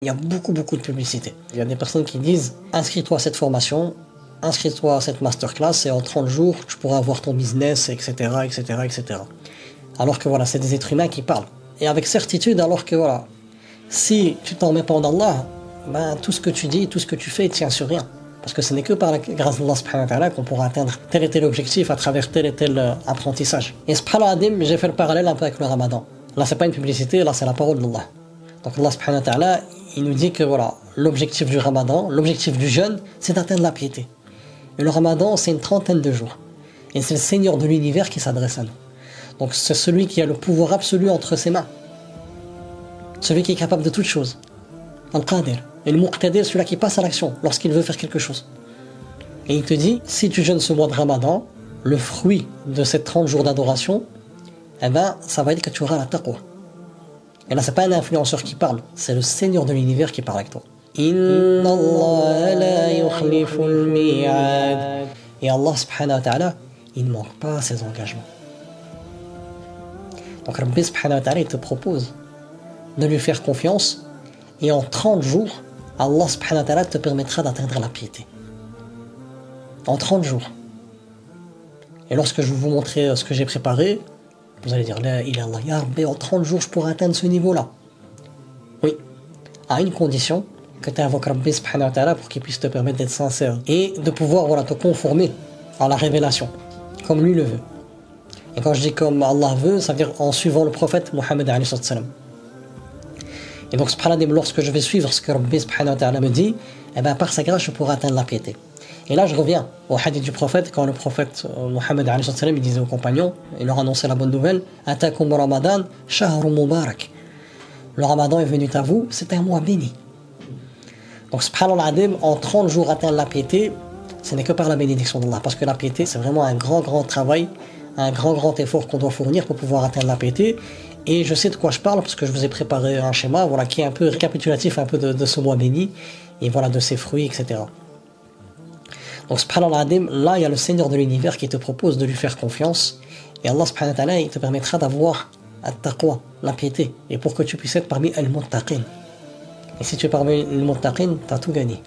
Il y a beaucoup de publicité. Il y a des personnes qui disent inscris-toi à cette formation, inscris-toi à cette masterclass et en 30 jours tu pourras avoir ton business, etc. Alors que voilà, c'est des êtres humains qui parlent. Et avec certitude, alors que voilà, si tu t'en mets pas en Allah, ben, tout ce que tu dis, tout ce que tu fais, tient sur rien. Parce que ce n'est que par la grâce d'Allah subhanahu wa ta'ala qu'on pourra atteindre tel et tel objectif à travers tel et tel apprentissage. Et subhanallah adim, j'ai fait le parallèle un peu avec le ramadan. Là, c'est pas une publicité, là, c'est la parole d'Allah. Donc Allah subhanahu wa ta'ala, il nous dit que voilà, l'objectif du ramadan, l'objectif du jeûne, c'est d'atteindre la piété. Et le ramadan, c'est une trentaine de jours. Et c'est le Seigneur de l'univers qui s'adresse à nous. Donc c'est celui qui a le pouvoir absolu entre ses mains. Celui qui est capable de toutes choses. Al-Qadir. Et le Muqtadir, celui-là qui passe à l'action lorsqu'il veut faire quelque chose. Et il te dit, si tu jeûnes ce mois de ramadan, le fruit de ces 30 jours d'adoration, eh ben, ça va être que tu auras la taqwa. Et là, c'est pas un influenceur qui parle, c'est le Seigneur de l'univers qui parle avec toi. Inna Allah la yukhliful mi'ad. Et Allah subhanahu wa ta'ala, il ne manque pas à ses engagements. Donc Rabbi subhanahu wa ta'ala, il te propose de lui faire confiance et en 30 jours, Allah subhanahu wa ta'ala te permettra d'atteindre la piété. En 30 jours. Et lorsque je vais vous montrer ce que j'ai préparé, vous allez dire, là, il est Allah, ya Rabbi, en 30 jours, je pourrai atteindre ce niveau-là. Oui, à une condition, que tu invoques Rabbi subhanahu wa ta'ala pour qu'il puisse te permettre d'être sincère et de pouvoir voilà, te conformer à la révélation, comme lui le veut. Et quand je dis comme Allah veut, ça veut dire en suivant le prophète Mohammed alayhi salam. Et donc, subhanallah, lorsque je vais suivre ce que Rabbi subhanahu wa ta'ala me dit, eh ben, par sa grâce, je pourrai atteindre la piété. Et là, je reviens au hadith du prophète, quand le prophète Mohammed alayhi salam, il disait aux compagnons, il leur annonçait la bonne nouvelle, Atakum Ramadan, Shahrun Mubarak. Le Ramadan est venu à vous, c'est un mois béni. Donc, subhanallah adim, en 30 jours atteindre la piété, ce n'est que par la bénédiction d'Allah. Parce que la piété, c'est vraiment un grand travail, un grand effort qu'on doit fournir pour pouvoir atteindre la piété. Et je sais de quoi je parle parce que je vous ai préparé un schéma voilà, qui est un peu récapitulatif un peu de ce mois béni et voilà, de ses fruits, etc. Donc, subhanallah adim, là, il y a le Seigneur de l'univers qui te propose de lui faire confiance. Et Allah subhanahu wa ta'ala, il te permettra d'avoir at-taqwa, la piété. Et pour que tu puisses être parmi al-muttaqin. Et si tu es parmi al-muttaqin, tu as tout gagné.